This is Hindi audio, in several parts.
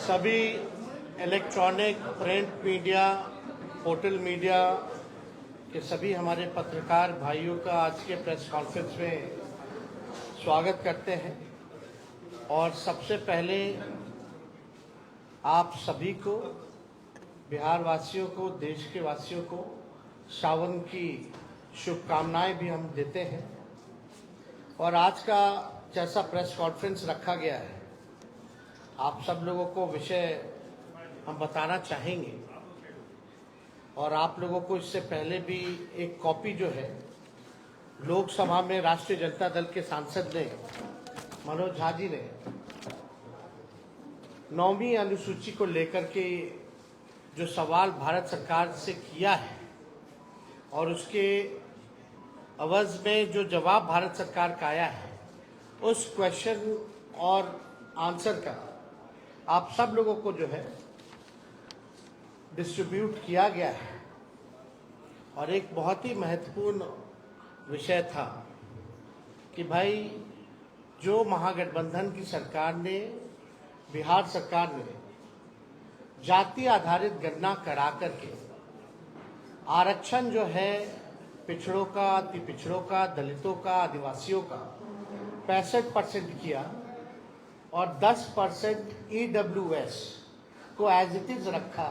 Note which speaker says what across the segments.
Speaker 1: सभी electronic, print media, portal media के सभी हमारे पत्रकार भाइयों का आज के प्रेस कॉन्फ्रेंस में स्वागत करते हैं। और सबसे पहले आप सभी को, बिहार वासियों को, देश के वासियों को सावन की शुभकामनाएं भी हम देते हैं। और आज का जैसा प्रेस कॉन्फ्रेंस रखा गया है, आप सब लोगों को विषय हम बताना चाहेंगे और आप लोगों को इससे पहले भी एक कॉपी जो है लोकसभा में राष्ट्रीय जनता दल के सांसद ने, मनोज झा जी ने 9वीं अनुसूची को लेकर के जो सवाल भारत सरकार से किया है और उसके अवज में जो जवाब भारत सरकार का आया है, उस क्वेश्चन और आंसर का आप सब लोगों को जो है डिस्ट्रीब्यूट किया गया है। और एक बहुत ही महत्वपूर्ण विषय था कि भाई जो महागठबंधन की सरकार ने, बिहार सरकार ने जाति आधारित गणना करा करके आरक्षण जो है पिछड़ों का, अति पिछड़ों का, दलितों का, आदिवासियों का 65% किया और 10% EWS को एज इट इज रखा।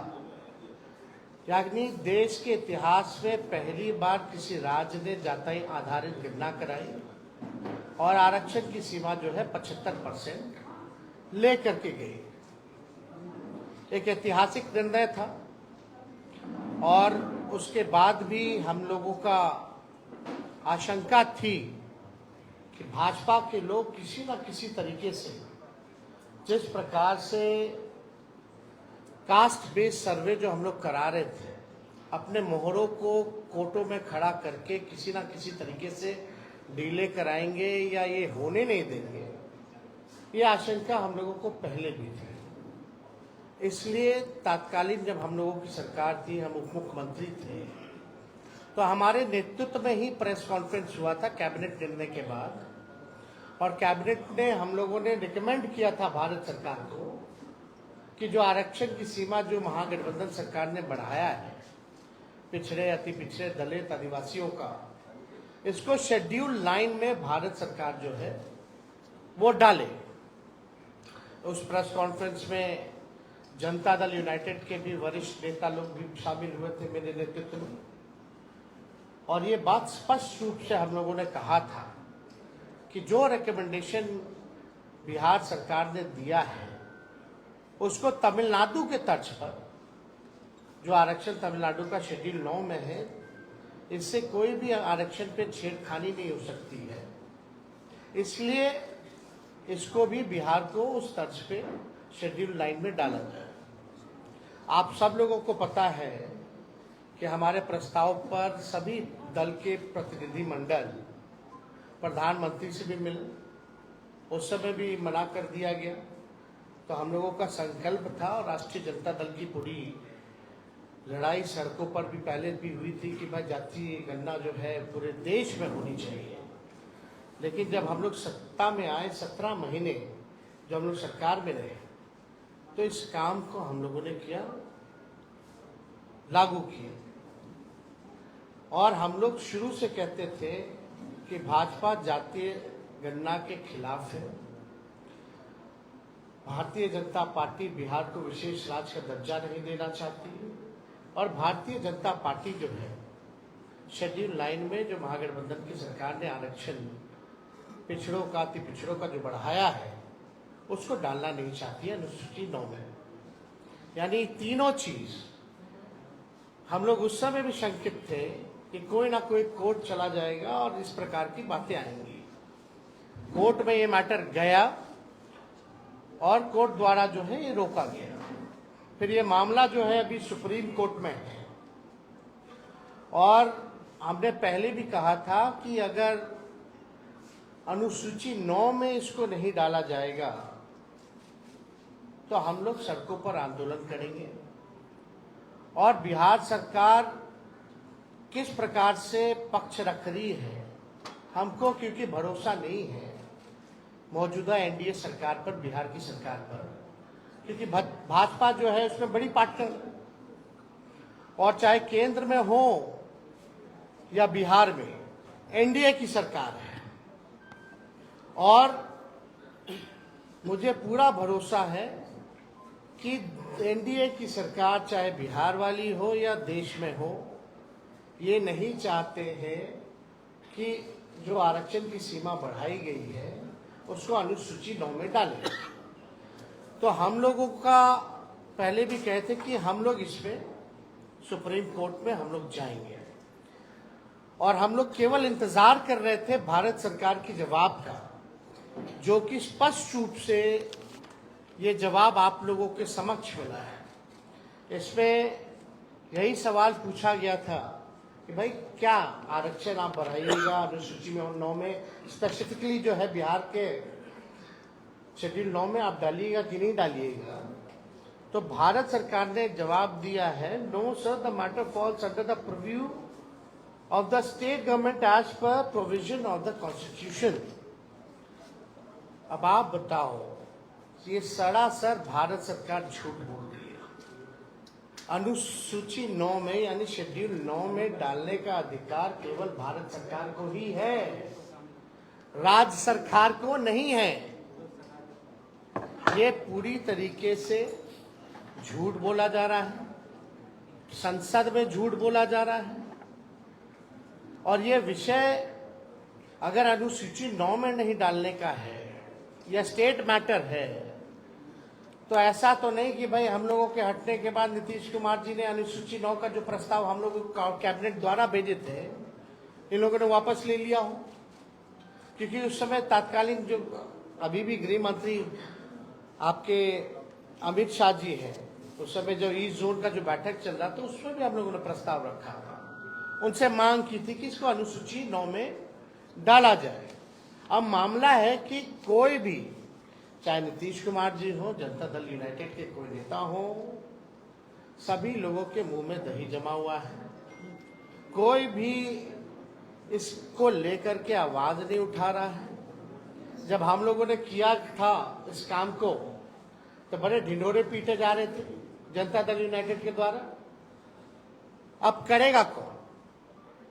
Speaker 1: यानी देश के इतिहास में पहली बार किसी राज्य ने जाति आधारित गणना कराई और आरक्षण की सीमा जो है 75% लेकर के गई। एक ऐतिहासिक निर्णय था और उसके बाद भी हम लोगों का आशंका थी कि भाजपा के लोग किसी न किसी तरीके से, जिस प्रकार से कास्ट बेस्ड सर्वे जो हम लोग करा रहे थे, अपने मोहरों को कोर्टों में खड़ा करके किसी न किसी तरीके से डीले कराएंगे या ये होने नहीं देंगे, ये आशंका हम लोगों को पहले भी थी। इसलिए तत्कालीन जब हम लोगों की सरकार थी, हम उप मुख्यमंत्री थे, तो हमारे नेतृत्व में ही प्रेस कॉन्फ्रेंस हुआ था कैबिनेट निर्णय के बाद। और कैबिनेट ने, हम लोगों ने रिकमेंड किया था भारत सरकार को कि जो आरक्षण की सीमा जो महागठबंधन सरकार ने बढ़ाया है पिछड़े, अति पिछड़े, दलित, आदिवासियों का, इसको शेड्यूल 9 में भारत सरकार जो है वो डाले। उस प्रेस कॉन्फ्रेंस में जनता दल यूनाइटेड के भी वरिष्ठ नेता लोग भी शामिल हुए थे मेरे नेतृत्व में। और ये बात स्पष्ट रूप से हम लोगों ने कहा था कि जो रिकमेंडेशन बिहार सरकार ने दिया है उसको तमिलनाडु के तर्ज पर, जो आरक्षण तमिलनाडु का शेड्यूल 9 में है, इससे कोई भी आरक्षण पे छेड़खानी नहीं हो सकती है। इसलिए इसको भी बिहार को उस तर्ज पे शेड्यूल 9 में डाला जाए। आप सब लोगों को पता है कि हमारे प्रस्ताव पर सभी दल के प्रतिनिधि मंडल प्रधानमंत्री से भी मिले, उस समय भी मना कर दिया गया। तो हम लोगों का संकल्प था और राष्ट्रीय जनता दल की पूरी लड़ाई सड़कों पर भी पहले भी हुई थी कि भाई जातीय गणना जो है पूरे देश में होनी चाहिए। लेकिन जब हम लोग सत्ता में आए, 17 महीने जब हम लोग सरकार में रहे, तो इस काम को हम लोगों ने किया, लागू किया। और हम लोग शुरू से कहते थे कि भाजपा जातीय गणना के खिलाफ है। भारतीय जनता पार्टी बिहार को विशेष राज्य का दर्जा नहीं देना चाहती है और भारतीय जनता पार्टी जो है शेड्यूल 9 में जो महागठबंधन की सरकार ने आरक्षण पिछड़ों का, अति पिछड़ों का जो बढ़ाया है, उसको डालना नहीं चाहती है अनुसूची 9 में। यानी तीनों चीज हम लोग उस समय भी शंकित थे कि कोई ना कोई कोर्ट चला जाएगा और इस प्रकार की बातें आएंगी। कोर्ट में ये मैटर गया और कोर्ट द्वारा जो है ये रोका गया। फिर ये मामला जो है अभी सुप्रीम कोर्ट में है। और हमने पहले भी कहा था कि अगर अनुसूची 9 में इसको नहीं डाला जाएगा तो हम लोग सड़कों पर आंदोलन करेंगे। और बिहार सरकार किस प्रकार से पक्ष रख रही है हमको, क्योंकि भरोसा नहीं है मौजूदा एनडीए सरकार पर, बिहार की सरकार पर, क्योंकि भाजपा जो है उसमें बड़ी पार्टनर, और चाहे केंद्र में हो या बिहार में एनडीए की सरकार है। और मुझे पूरा भरोसा है कि एनडीए की सरकार चाहे बिहार वाली हो या देश में हो, ये नहीं चाहते हैं कि जो आरक्षण की सीमा बढ़ाई गई है उसको अनुसूची 9 में डालें। तो हम लोगों का पहले भी कहे थे कि हम लोग इसमें सुप्रीम कोर्ट में हम लोग जाएंगे, और हम लोग केवल इंतजार कर रहे थे भारत सरकार के जवाब का, जो कि स्पष्ट रूप से ये जवाब आप लोगों के समक्ष मिला है। इसमें यही सवाल पूछा गया था कि भाई क्या आरक्षण आप बढ़ाइएगा अनुसूची में 9 में, स्पेसिफिकली जो है बिहार के शेड्यूल 9 में आप डालिएगा कि नहीं डालिएगा। तो भारत सरकार ने जवाब दिया है, no sir, the matter falls under the preview of the state government as per provision of the constitution. अब आप बताओ, ये सरासर भारत सरकार झूठ बोल रही है। अनुसूची 9 में यानी शेड्यूल 9 में डालने का अधिकार केवल भारत सरकार को ही है, राज्य सरकार को नहीं है। ये पूरी तरीके से झूठ बोला जा रहा है, संसद में झूठ बोला जा रहा है। और ये विषय अगर अनुसूची 9 में नहीं डालने का है या स्टेट मैटर है, तो ऐसा तो नहीं कि भाई हम लोगों के हटने के बाद नीतीश कुमार जी ने अनुसूची 9 का जो प्रस्ताव हम लोग कैबिनेट द्वारा भेजे थे, इन लोगों ने वापस ले लिया हो। क्योंकि उस समय तत्कालीन जो अभी भी गृह मंत्री आपके अमित शाह जी हैं, उस समय जो ईस्ट जोन का जो बैठक चल रहा था उसमें भी हम लोगों ने प्रस्ताव रखा था, उनसे मांग की थी कि इसको अनुसूची 9 में डाला जाए। अब मामला है कि कोई भी, चाहे नीतीश कुमार जी हो, जनता दल यूनाइटेड के कोई नेता हो, सभी लोगों के मुंह में दही जमा हुआ है। कोई भी इसको लेकर के आवाज नहीं उठा रहा है। जब हम लोगों ने किया था इस काम को तो बड़े ढिंढोरे पीटे जा रहे थे जनता दल यूनाइटेड के द्वारा। अब करेगा कौन?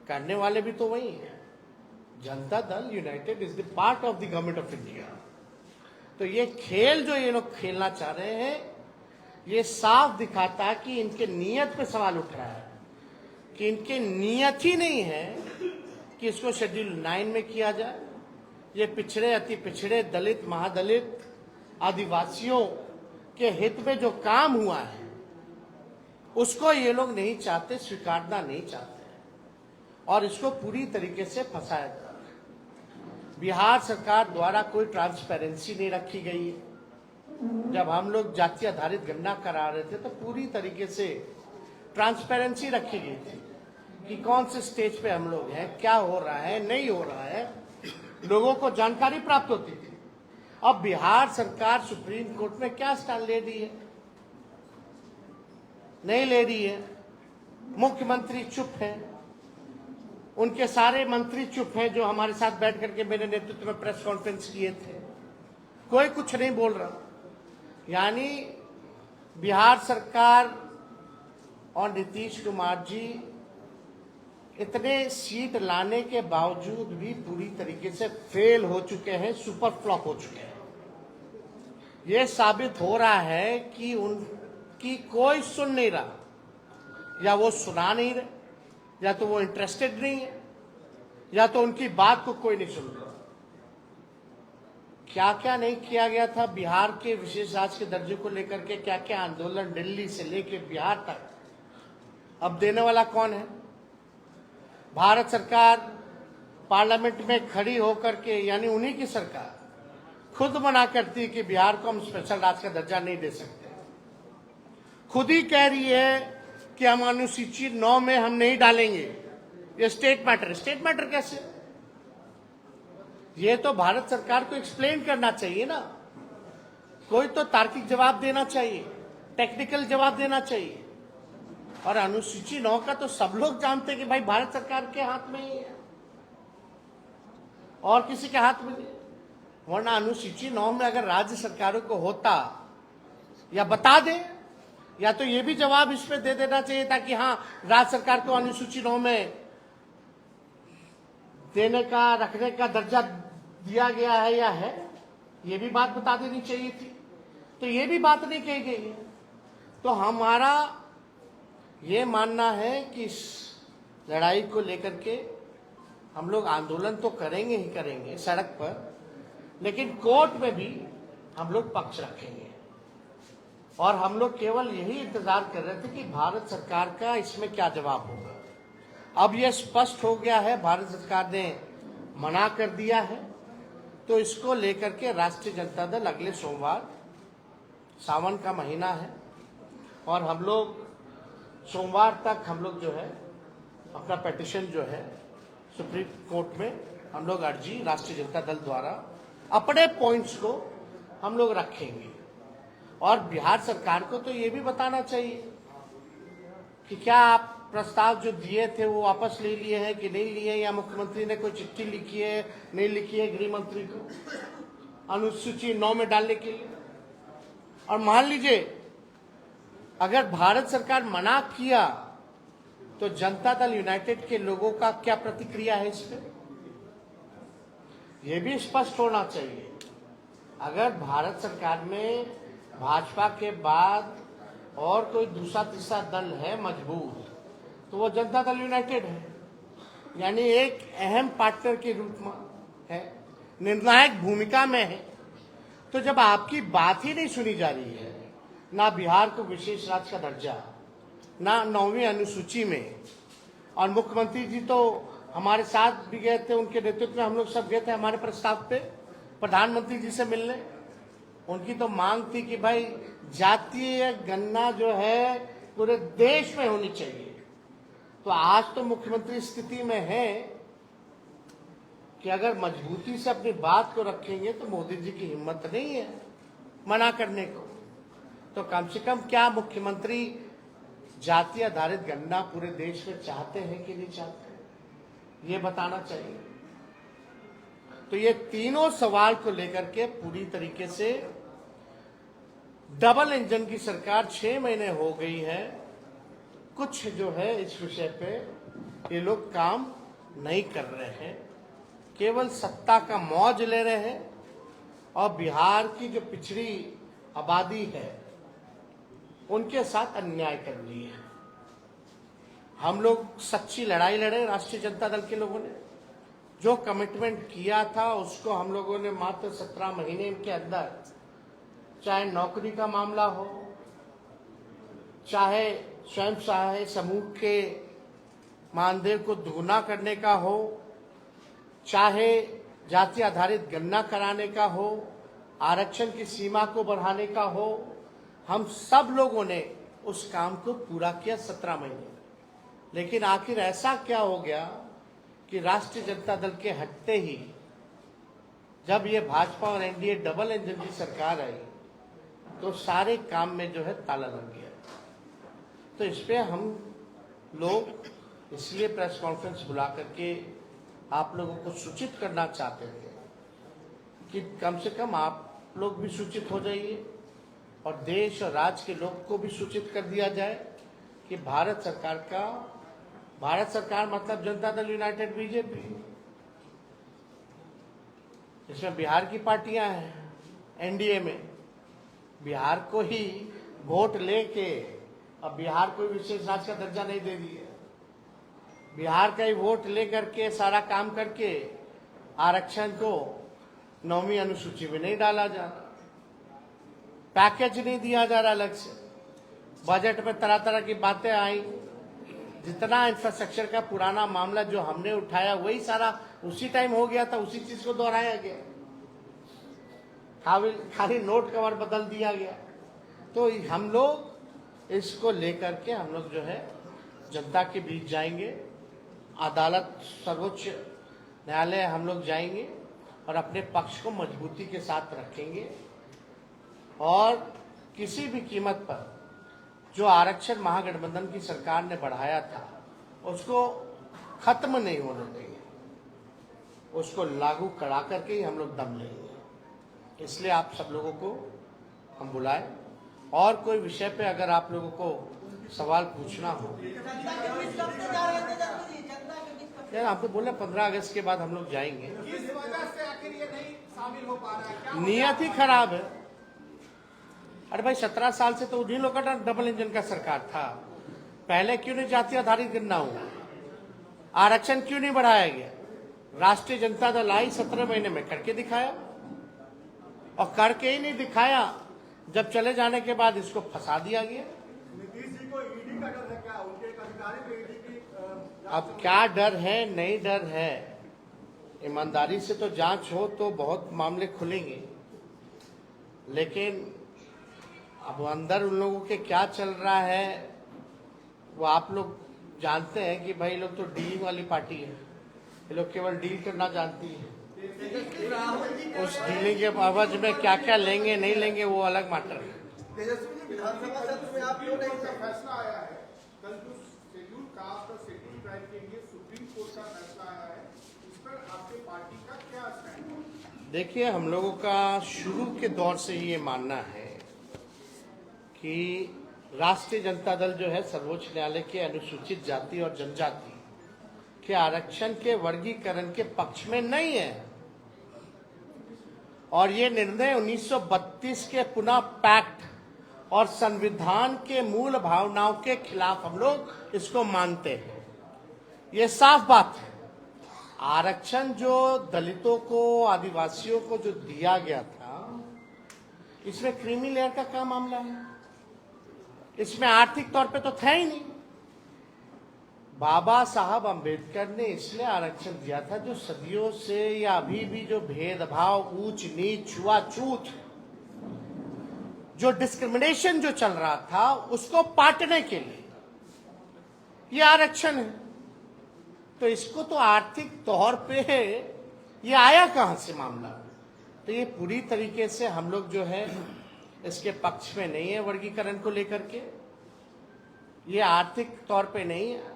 Speaker 1: करने वाले भी तो वही है। Janata Dal United is the part of the government of India. तो ये खेल जो ये लोग खेलना चाह रहे हैं, ये साफ दिखाता है कि इनके नियत पे सवाल उठ रहा है, कि इनके नियत ही नहीं है कि इसको शेड्यूल 9 में किया जाए। ये पिछड़े, अति पिछड़े, दलित, महादलित, आदिवासियों के हित में जो काम हुआ है उसको ये लोग नहीं चाहते, स्वीकारना नहीं चाहते, और इसको पूरी तरीके से फंसाया जा रहा है। बिहार सरकार द्वारा कोई ट्रांसपेरेंसी नहीं रखी गई है। जब हम लोग जाति आधारित गणना करा रहे थे तो पूरी तरीके से ट्रांसपेरेंसी रखी गई थी कि कौन से स्टेज पे हम लोग हैं, क्या हो रहा है, नहीं हो रहा है, लोगों को जानकारी प्राप्त होती थी। अब बिहार सरकार सुप्रीम कोर्ट में क्या स्टैंड ले रही है? नहीं ले रही है। मुख्यमंत्री चुप है, उनके सारे मंत्री चुप हैं जो हमारे साथ बैठ करके मेरे नेतृत्व में प्रेस कॉन्फ्रेंस किए थे, कोई कुछ नहीं बोल रहा। यानी बिहार सरकार और नीतीश कुमार जी इतने सीट लाने के बावजूद भी पूरी तरीके से फेल हो चुके हैं, सुपर फ्लॉप हो चुके हैं। ये साबित हो रहा है कि उनकी कोई सुन नहीं रहा, या वो सुना नहीं रहे, या तो वो इंटरेस्टेड नहीं है, या तो उनकी बात को कोई नहीं सुन रहा। क्या क्या नहीं किया गया था बिहार के विशेष राज्य के दर्जे को लेकर के, क्या क्या आंदोलन दिल्ली से लेकर बिहार तक। अब देने वाला कौन है? भारत सरकार पार्लियामेंट में खड़ी होकर के, यानी उन्हीं की सरकार खुद मना करती है कि बिहार को हम स्पेशल राज्य का दर्जा नहीं दे सकते। खुद ही कह रही है कि हम अनुसूची 9 में हम नहीं डालेंगे, ये स्टेट मैटर है। स्टेट मैटर कैसे? ये तो भारत सरकार को एक्सप्लेन करना चाहिए ना, कोई तो तार्किक जवाब देना चाहिए, टेक्निकल जवाब देना चाहिए। और अनुसूची 9 का तो सब लोग जानते हैं कि भाई भारत सरकार के हाथ में ही है, और किसी के हाथ में नहीं। वरना अनुसूची 9 में अगर राज्य सरकारों को होता या बता दें, या तो ये भी जवाब इसमें दे देना चाहिए था कि हाँ, राज्य सरकार को अनुसूची 9 में देने का, रखने का दर्जा दिया गया है या है, ये भी बात बता देनी चाहिए थी। तो ये भी बात नहीं कही गई है। तो हमारा ये मानना है कि इस लड़ाई को लेकर के हम लोग आंदोलन तो करेंगे ही करेंगे सड़क पर, लेकिन कोर्ट में भी हम लोग पक्ष रखेंगे। और हम लोग केवल यही इंतजार कर रहे थे कि भारत सरकार का इसमें क्या जवाब होगा। अब यह स्पष्ट हो गया है, भारत सरकार ने मना कर दिया है, तो इसको लेकर के राष्ट्रीय जनता दल अगले सोमवार, सावन का महीना है और हम लोग सोमवार तक हम लोग जो है अपना पिटीशन जो है सुप्रीम कोर्ट में हम लोग अर्जी राष्ट्रीय जनता दल द्वारा अपने पॉइंट्स को हम लोग रखेंगे। और बिहार सरकार को तो ये भी बताना चाहिए कि क्या आप प्रस्ताव जो दिए थे वो वापस ले लिए हैं कि नहीं लिए, या मुख्यमंत्री ने कोई चिट्ठी लिखी है, नहीं लिखी है गृह मंत्री को अनुसूची 9 में डालने के लिए। और मान लीजिए अगर भारत सरकार मना किया तो जनता दल यूनाइटेड के लोगों का क्या प्रतिक्रिया है इस पर, यह भी स्पष्ट होना चाहिए। अगर भारत सरकार में भाजपा के बाद और कोई दूसरा तीसरा दल है मजबूत, तो वो जनता दल यूनाइटेड है, यानी एक अहम पार्टनर के रूप में है, निर्णायक भूमिका में है। तो जब आपकी बात ही नहीं सुनी जा रही है, ना बिहार को विशेष राज्य का दर्जा, ना 9वीं अनुसूची में, और मुख्यमंत्री जी तो हमारे साथ भी गए थे, उनके नेतृत्व में हम लोग सब गए थे हमारे प्रस्ताव पे प्रधानमंत्री जी से मिलने। उनकी तो मांग थी कि भाई जातीय गणना जो है पूरे देश में होनी चाहिए। तो आज तो मुख्यमंत्री स्थिति में है कि अगर मजबूती से अपनी बात को रखेंगे तो मोदी जी की हिम्मत नहीं है मना करने को। तो कम से कम क्या मुख्यमंत्री जाति आधारित गणना पूरे देश में चाहते हैं कि नहीं चाहते, ये बताना चाहिए। तो ये तीनों सवाल को लेकर के पूरी तरीके से डबल इंजन की सरकार 6 महीने हो गई है, कुछ जो है इस विषय पे ये लोग काम नहीं कर रहे हैं, केवल सत्ता का मौज ले रहे हैं और बिहार की जो पिछड़ी आबादी है उनके साथ अन्याय कर रही है। हम लोग सच्ची लड़ाई लड़े, राष्ट्रीय जनता दल के लोगों ने जो कमिटमेंट किया था उसको हम लोगों ने मात्र 17 महीने के अंदर, चाहे नौकरी का मामला हो, चाहे स्वयं सहायता समूह के मानदेय को दुगुना करने का हो, चाहे जाति आधारित गणना कराने का हो, आरक्षण की सीमा को बढ़ाने का हो, हम सब लोगों ने उस काम को पूरा किया 17 महीने। लेकिन आखिर ऐसा क्या हो गया कि राष्ट्रीय जनता दल के हटते ही जब ये भाजपा और एनडीए डबल इंजन की सरकार आई तो सारे काम में जो है ताला लग गया। तो इस पे हम लोग इसलिए प्रेस कॉन्फ्रेंस बुला करके आप लोगों को सूचित करना चाहते थे कि कम से कम आप लोग भी सूचित हो जाइए और देश और राज्य के लोग को भी सूचित कर दिया जाए कि भारत सरकार मतलब जनता दल यूनाइटेड बीजेपी, इसमें बिहार की पार्टियां हैं एनडीए में, बिहार को ही वोट लेके अब बिहार को विशेष राज्य का दर्जा नहीं दे दिया, बिहार का ही वोट लेकर के सारा काम करके आरक्षण को 9वीं अनुसूची में नहीं डाला जा रहा, पैकेज नहीं दिया जा रहा अलग से। बजट में तरह तरह की बातें आई, जितना इंफ्रास्ट्रक्चर का पुराना मामला जो हमने उठाया वही सारा उसी टाइम हो गया था, उसी चीज को दोहराया गया, खाली नोट कवर बदल दिया गया। तो हम लोग इसको लेकर के हम लोग जो है जनता के बीच जाएंगे, अदालत सर्वोच्च न्यायालय हम लोग जाएंगे और अपने पक्ष को मजबूती के साथ रखेंगे और किसी भी कीमत पर जो आरक्षण महागठबंधन की सरकार ने बढ़ाया था उसको खत्म नहीं होने देंगे, उसको लागू करा करके ही हम लोग दम लेंगे। इसलिए आप सब लोगों को हम बुलाए और कोई विषय पे अगर आप लोगों को सवाल पूछना हो। यार आपने बोला 15 अगस्त के बाद हम लोग जाएंगे।
Speaker 2: किस वजह से आखिर ये नहीं शामिल हो पा रहा है? क्या
Speaker 1: नियत ही खराब है। अरे भाई 17 साल से तो उन्हीं लोग का डबल इंजन का सरकार था। पहले क्यों नहीं जाति आधारित गणना हुआ? आरक्षण क्यों नहीं बढ़ाया गया? राष्ट्रीय जनता दल आई 17 महीने में करके दिखाया, और करके ही नहीं दिखाया, जब चले जाने के बाद इसको फंसा दिया गया।
Speaker 2: नीतीश जी को ईडी का डर है क्या? उनके एक अधिकारी पे ईडी की
Speaker 1: अब क्या डर है, नहीं डर है, ईमानदारी से तो जांच हो तो बहुत मामले खुलेंगे, लेकिन अब अंदर उन लोगों के क्या चल रहा है वो आप लोग जानते हैं कि भाई लोग तो डीलिंग वाली पार्टी है। ये लोग केवल डील करना जानती है। उस डीलिंग के बाबत में क्या क्या लेंगे नहीं लेंगे वो अलग मैटर है।
Speaker 2: तेजस्वी जी, विधानसभा सत्र में आप क्यों नहीं? फैसला आया है कल जो शेड्यूल कास्ट और शेड्यूल ट्राइब के लिए सुप्रीम कोर्ट का फैसला आया है, इस पर आपके पार्टी का क्या स्टैंड है?
Speaker 1: देखिए, हम लोगों का शुरू के दौर से ये मानना है कि राष्ट्रीय जनता दल जो है सर्वोच्च न्यायालय के अनुसूचित जाति और जनजाति के आरक्षण के वर्गीकरण के पक्ष में नहीं है, और ये निर्णय 1932 के पुनः पैक्ट और संविधान के मूल भावनाओं के खिलाफ हम लोग इसको मानते हैं। ये साफ बात है। आरक्षण जो दलितों को, आदिवासियों को जो दिया गया था, इसमें क्रीमी लेयर का क्या मामला है? इसमें आर्थिक तौर पे तो था ही नहीं। बाबा साहब अंबेडकर ने इसलिए आरक्षण दिया था जो सदियों से या अभी भी जो भेदभाव, ऊंच नीच, छुआछूत, जो डिस्क्रिमिनेशन जो चल रहा था उसको पाटने के लिए ये आरक्षण है। तो इसको तो आर्थिक तौर पे ये आया कहां से मामला? तो ये पूरी तरीके से हम लोग जो है इसके पक्ष में नहीं है। वर्गीकरण को लेकर के ये आर्थिक तौर पे नहीं है।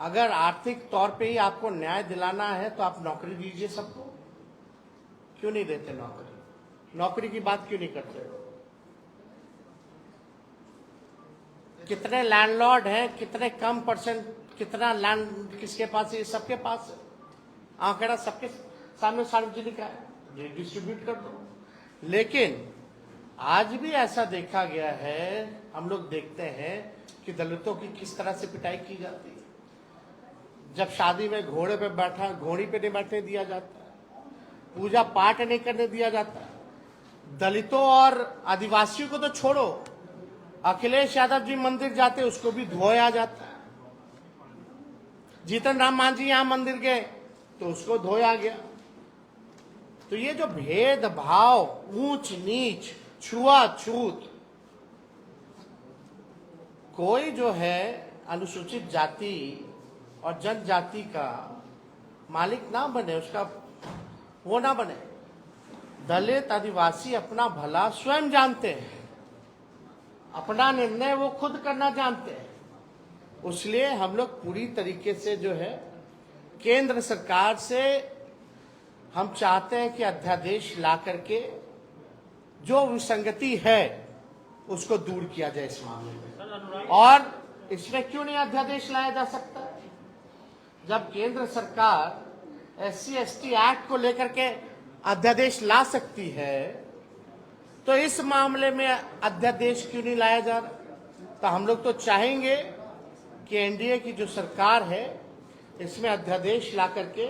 Speaker 1: अगर आर्थिक तौर पे ही आपको न्याय दिलाना है तो आप नौकरी दीजिए सबको। क्यों नहीं देते नौकरी? नौकरी की बात क्यों नहीं करते? कितने लैंडलॉर्ड हैं, कितने कम परसेंट, कितना लैंड किसके पास है? ये सबके पास है। आंकड़ा सबके सामने सार्वजनिक है, ये डिस्ट्रीब्यूट कर दो। लेकिन आज भी ऐसा देखा गया है, हम लोग देखते हैं कि दलितों की किस तरह से पिटाई की जाती है। जब शादी में घोड़ी पे नहीं बैठने दिया जाता, पूजा पाठ नहीं करने दिया जाता। दलितों और आदिवासियों को तो छोड़ो, अखिलेश यादव जी मंदिर जाते उसको भी धोया जाता है। जीतन राम मांझी यहां मंदिर गए तो उसको धोया गया। तो ये जो भेदभाव, ऊंच नीच, छुआछूत, कोई जो है अनुसूचित जाति और जनजाति का मालिक ना बने, उसका वो ना बने। दलित, आदिवासी अपना भला स्वयं जानते हैं, अपना निर्णय वो खुद करना जानते हैं। इसलिए हम लोग पूरी तरीके से जो है केंद्र सरकार से हम चाहते हैं कि अध्यादेश ला करके जो विसंगति है उसको दूर किया जाए इस मामले में। और इसमें क्यों नहीं अध्यादेश लाया जा सकता? जब केंद्र सरकार SC/ST एक्ट को लेकर के अध्यादेश ला सकती है तो इस मामले में अध्यादेश क्यों नहीं लाया जा रहा? तो हम लोग तो चाहेंगे कि एनडीए की जो सरकार है इसमें अध्यादेश ला करके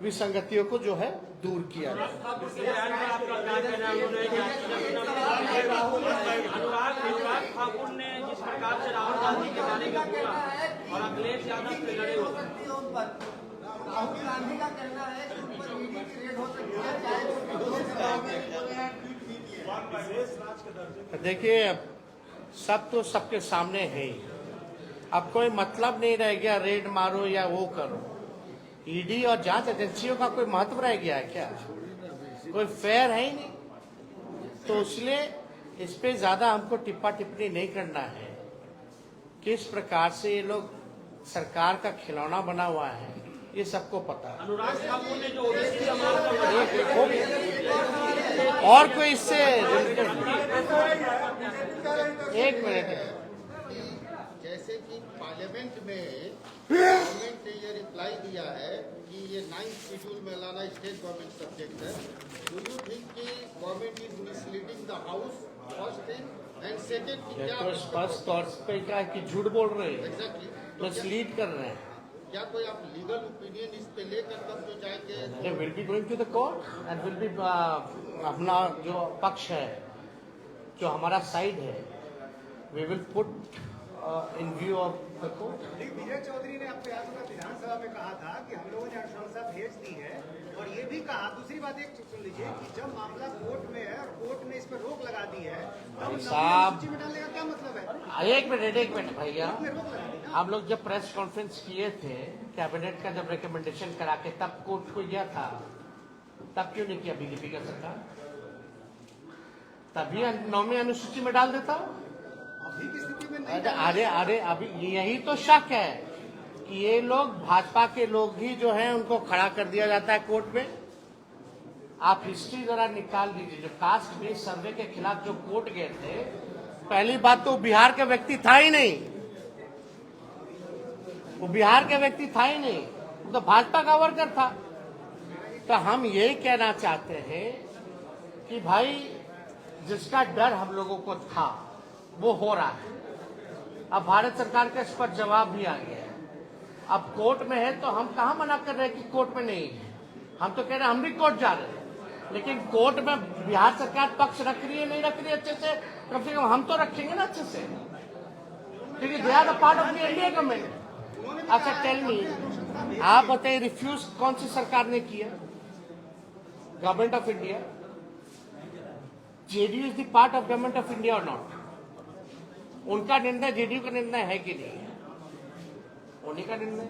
Speaker 1: विसंगतियों को जो है दूर किया जाए।
Speaker 3: अनुराग ठाकुर ने जिस प्रकार से राहुल गांधी के बारे में बोला और अखिलेश यादव से लड़े हो,
Speaker 2: राहुल गांधी का कहना है कि ऊपर ईडी की रेड हो सकती है।
Speaker 1: देखिए, अब सब तो सबके सामने है ही। अब कोई मतलब नहीं रह गया रेड मारो या वो करो। ईडी और जांच एजेंसियों का कोई महत्व रह गया है क्या? कोई फेयर है ही नहीं। तो इसलिए इस पे ज्यादा हमको टिप्पा टिप्पणी नहीं करना है। किस प्रकार से ये लोग सरकार का खिलौना बना हुआ है ये सबको पता है।
Speaker 3: अनुराग ठाकुर ने जो ओबीसी समाज का
Speaker 1: और कोई इससे एक मिनट
Speaker 4: जैसे कि पार्लियामेंट में गवर्नमेंट ने ये रिप्लाई दिया है कि ये 9th शेड्यूल में लाना स्टेट गवर्नमेंट सब्जेक्ट है। डू यू थिंक कि government is misleading the house first thing and second कि क्या
Speaker 1: तो स्पष्ट तौर पे क्या है कि झूठ बोल रहे हैं,
Speaker 4: एग्जैक्टली
Speaker 1: मिसलीड कर रहे हैं।
Speaker 4: क्या कोई आप लीगल ओपिनियन इस पे लेकर तब जो जाएंगे?
Speaker 1: They will be going to the court and will be अपना जो पक्ष है, जो हमारा साइड है, we will put in view of the court.
Speaker 5: विजय चौधरी ने अपने विधानसभा में कहा था कि हम लोगों ने अनुशंसा भेज दी है, और ये भी कहा, दूसरी बात एक सुन लीजिए कि जब मामला कोर्ट में है और कोर्ट ने इस पर रोक लगा दी है, तब
Speaker 1: साहब
Speaker 5: सूची में डालने का क्या मतलब है?
Speaker 1: एक मिनट भैया,
Speaker 5: में रोक लगा दी ना।
Speaker 1: हम लोग जब प्रेस कॉन्फ्रेंस किए थे कैबिनेट का जब रिकमेंडेशन करा के तब कोर्ट को गया था, तब क्यों नहीं किया बीजेपी का सरकार? तभी 9वीं अनुसूची में डाल देता।
Speaker 5: अभी की स्थिति में नहीं
Speaker 1: अरे अभी यही तो शक है कि ये लोग भाजपा के लोग ही जो हैं उनको खड़ा कर दिया जाता है कोर्ट में। आप हिस्ट्री जरा निकाल दीजिए, जो कास्ट बेस्ड सर्वे के खिलाफ जो कोर्ट गए थे, पहली बात तो बिहार का व्यक्ति था ही नहीं, वो बिहार का व्यक्ति था ही नहीं, वो तो भाजपा का वर्कर था। तो हम यही कहना चाहते हैं कि भाई जिसका डर हम लोगों को था वो हो रहा है। अब भारत सरकार का इस पर जवाब भी आ गया है। अब कोर्ट में है तो हम कहाँ मना कर रहे हैं कि कोर्ट में नहीं है, हम तो कह रहे हैं हम भी कोर्ट जा रहे हैं, लेकिन कोर्ट में बिहार सरकार पक्ष रख रही है नहीं रख रही है अच्छे से, कम से कम हम तो रखेंगे ना अच्छे से, क्योंकि they are the part of the India government. अच्छा टेल मी, आप बताइए रिफ्यूज कौन सी सरकार ने किया? Government of India. JDU is the part of government of India और नॉट? उनका निर्णय जेडीयू का निर्णय है कि नहीं है? उन्हीं का निर्णय।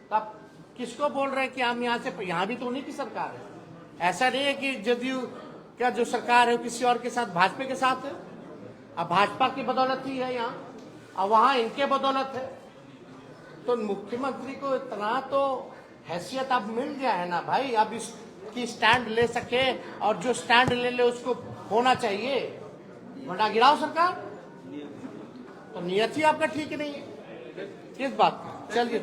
Speaker 1: तो आप किसको बोल रहे हैं कि हम यहाँ से, यहाँ भी तो उन्हीं की सरकार है। ऐसा नहीं है कि जेडीयू क्या जो सरकार है किसी और के साथ, भाजपा के साथ है। अब भाजपा की बदौलत ही है यहाँ, और वहां इनके बदौलत है। तो मुख्यमंत्री को इतना तो हैसियत अब मिल गया है ना भाई, अब इसकी स्टैंड ले सके, और जो स्टैंड ले उसको होना चाहिए, वरना गिराओ सरकार। तो नियत ही आपका ठीक नहीं है किस बात का। चलिए,